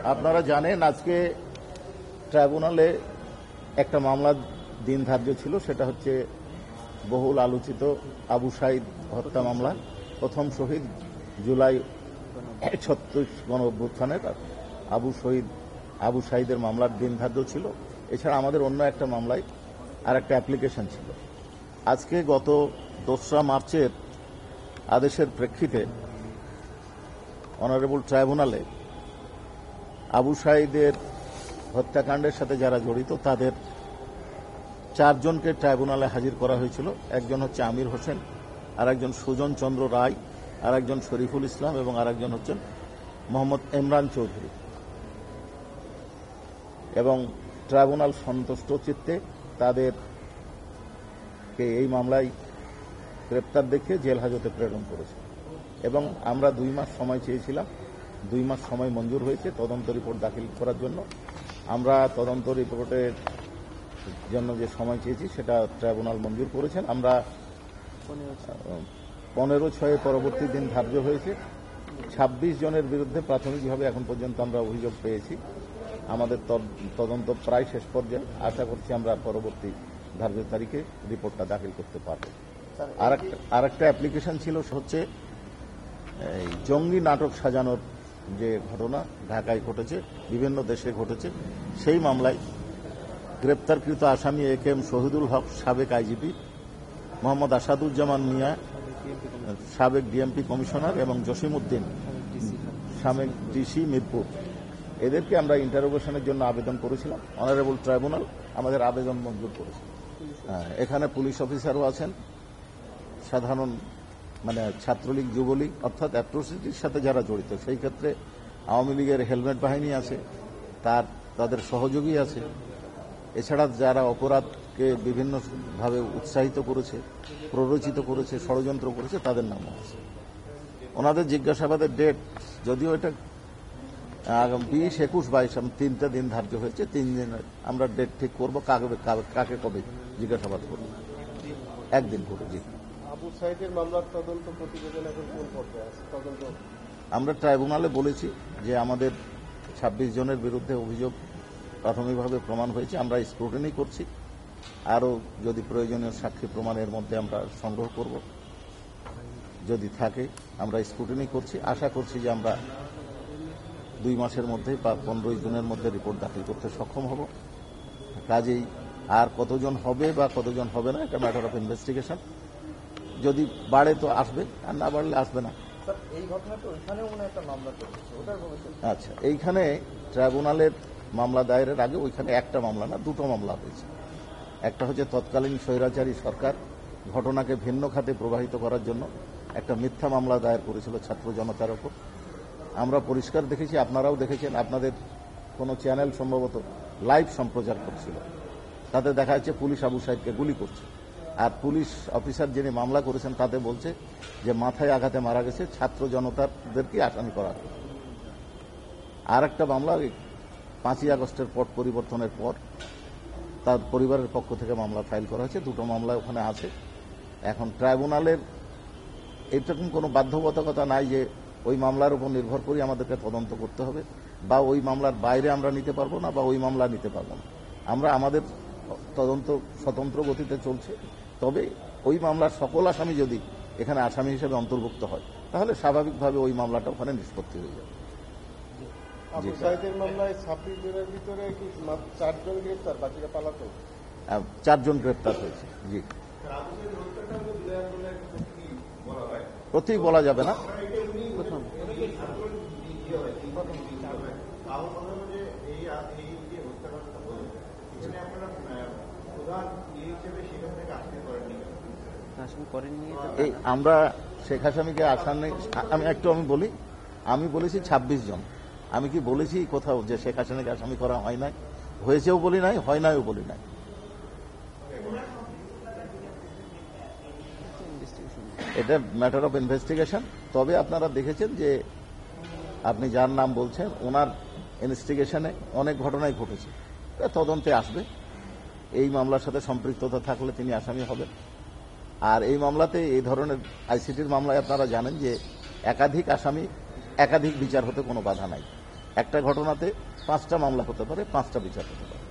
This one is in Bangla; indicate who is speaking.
Speaker 1: আপনারা জানেন আজকে ট্রাইব্যুনালে একটা মামলার দিন ধার্য ছিল, সেটা হচ্ছে বহুল আলোচিত আবু সাঈদ হত্যা মামলা। প্রথম শহীদ জুলাই ৩৬ গণ অভ্যুত্থানের আবু সাঈদের মামলার দিন ধার্য ছিল। এছাড়া আমাদের অন্য একটা মামলায় আর একটা অ্যাপ্লিকেশন ছিল। আজকে গত ২রা মার্চের আদেশের প্রেক্ষিতে অনারেবল ট্রাইব্যুনালে আবু সাঈদের হত্যাকাণ্ডের সাথে যারা জড়িত তাদের 4 জনকে ট্রাইব্যুনালে হাজির করা হয়েছিল। একজন হচ্ছে আমির হোসেন, আর একজন সুজন চন্দ্র রায়, আর একজন শরীফুল ইসলাম এবং আর একজন হচ্ছেন মোহাম্মদ ইমরান চৌধুরী। এবং ট্রাইব্যুনাল সন্তুষ্ট চিত্তে তাদেরকে এই মামলায় গ্রেপ্তার দেখিয়ে জেল হাজতে প্রেরণ করেছে। এবং আমরা 2 মাস সময় চেয়েছিলাম, 2 মাস সময় মঞ্জুর হয়েছে তদন্ত রিপোর্ট দাখিল করার জন্য। আমরা তদন্ত রিপোর্টের জন্য যে সময় চেয়েছি সেটা ট্রাইব্যুনাল মঞ্জুর করেছেন। আমরা 15/6 পরবর্তী দিন ধার্য হয়েছে। 26 জনের বিরুদ্ধে প্রাথমিকভাবে এখন পর্যন্ত আমরা অভিযোগ পেয়েছি। আমাদের তদন্ত প্রায় শেষ পর্যায়ে। আশা করছি আমরা পরবর্তী ধার্য তারিখে রিপোর্টটা দাখিল করতে পারব। আর একটা অ্যাপ্লিকেশন ছিল হচ্ছে জঙ্গি নাটক সাজানোর যে ঘটনা ঢাকায় ঘটেছে, বিভিন্ন দেশে ঘটেছে, সেই মামলায় গ্রেপ্তারকৃত আসামি একেএম শহীদুল হক সাবেক আইজিপি, মোহাম্মদ আসাদুজ্জামান মিয়া সাবেক ডিএমপি কমিশনার এবং জসিমউদ্দিন সাবেক ডিসি মিরপুর, এদেরকে আমরা ইন্টারোগেশনের জন্য আবেদন করেছিলাম। অনারেবল ট্রাইব্যুনাল আমাদের আবেদন মঞ্জুর করেছে। এখানে পুলিশ অফিসারও আছেন, সাধারণ ছাত্রলীগ যুবলীগ অর্থাৎ অ্যাট্রোসিটির সাথে যারা জড়িত, সেই ক্ষেত্রে আওয়ামী লীগের হেলমেট বাহিনী আছে, তাদের সহযোগী আছে। এছাড়া যারা অপরাধকে বিভিন্নভাবে উৎসাহিত করেছে, প্ররোচিত করেছে, ষড়যন্ত্র করেছে, তাদের নামও আছে। ওনাদের জিজ্ঞাসাবাদের ডেট যদিও এটা 20, 21, 22 3টা দিন ধার্য হয়েছে। 3 দিন আমরা ডেট ঠিক করবো কাকে কবে জিজ্ঞাসাবাদ করবো। একদিন করে। জি,
Speaker 2: আবু সাঈদের মামলার তদন্ত প্রতিবেদন এখন কোন পর্যায়ে আছে? তদন্ত
Speaker 1: আমরা ট্রাইব্যুনালে বলেছি যে আমাদের 26 জনের বিরুদ্ধে অভিযোগ প্রাথমিকভাবে প্রমাণ হয়েছে। আমরা স্ক্রুটিনি করছি, আরও যদি প্রয়োজনীয় সাক্ষী প্রমাণের মধ্যে আমরা সংগ্রহ করব, যদি থাকে আমরা স্ক্রুটিনি করছি। আশা করছি যে আমরা 2 মাসের মধ্যে বা 15 জুনের মধ্যে রিপোর্ট দাখিল করতে সক্ষম হব। কাজেই আর কতজন হবে বা কতজন হবে না এটা ম্যাটার অফ ইনভেস্টিগেশন। যদি বাড়ে তো আসবে, আর না বাড়লে আসবে না। আচ্ছা, এইখানে ট্রাইব্যুনালের মামলা দায়েরের আগে ওইখানে একটা মামলা না, 2টো মামলা হয়েছে। একটা হচ্ছে তৎকালীন স্বৈরাচারী সরকার ঘটনাকে ভিন্ন খাতে প্রবাহিত করার জন্য একটা মিথ্যা মামলা দায়ের করেছিল ছাত্র জনতার ওপর। আমরা পরিষ্কার দেখেছি, আপনারাও দেখেছেন, আপনাদের কোনো চ্যানেল সম্ভবত লাইভ সম্প্রচার করছিল। তাতে দেখা যাচ্ছে পুলিশ আবু সাঈদকে গুলি করছে, আর পুলিশ অফিসার যিনি মামলা করেছেন তাতে বলছে যে মাথায় আঘাতে মারা গেছে, ছাত্র জনতাদেরকে আসামি করা হবে। আর একটা মামলা 5ই আগস্টের পট পরিবর্তনের পর তার পরিবারের পক্ষ থেকে মামলা ফাইল করা হয়েছে। 2টো মামলা ওখানে আছে। এখন ট্রাইব্যুনালের এরকম কোনো বাধ্যবাধকতা নাই যে ওই মামলার উপর নির্ভর করে আমাদেরকে তদন্ত করতে হবে, বা ওই মামলার বাইরে আমরা নিতে পারবো না, বা ওই মামলা নিতে পারবো না। আমাদের তদন্ত স্বতন্ত্র গতিতে চলছে। তবে ওই মামলার সকল আসামি যদি এখানে আসামি হিসেবে অন্তর্ভুক্ত হয়, তাহলে স্বাভাবিকভাবে ওই মামলাটা ওখানে নিষ্পত্তি হয়ে যাবে।
Speaker 2: আবু সাঈদের মামলায় 26 জনের ভিতরে কি 4 জন গ্রেপ্তার, বাকিরা পালাতক?
Speaker 1: 4 জন গ্রেপ্তার হয়েছে। জি, প্রতীক বলা যাবে না। আমরা শেখ হাসিনাকে আসামি, আমি বলেছি 26 জন। আমি কি বলেছি কোথাও যে শেখ হাসিনাকে আসামি করা হয় নাই? হয়েছেও বলি নাই, হয় নাইও বলি নাই। এটা ম্যাটার অফ ইনভেস্টিগেশন। তবে আপনারা দেখেছেন যে আপনি যার নাম বলছেন ওনার ইনভেস্টিগেশনে অনেক ঘটনাই ঘটেছে, তদন্তে আসবে। এই মামলার সাথে সম্পৃক্ততা থাকলে তিনি আসামি হবেন। আর এই মামলাতে এই ধরনের আইসিটির মামলায় আপনারা জানেন যে একাধিক আসামি, একাধিক বিচার হতে কোনো বাধা নাই। একটা ঘটনাতে 5টা মামলা হতে পারে, 5টা বিচার হতে পারে।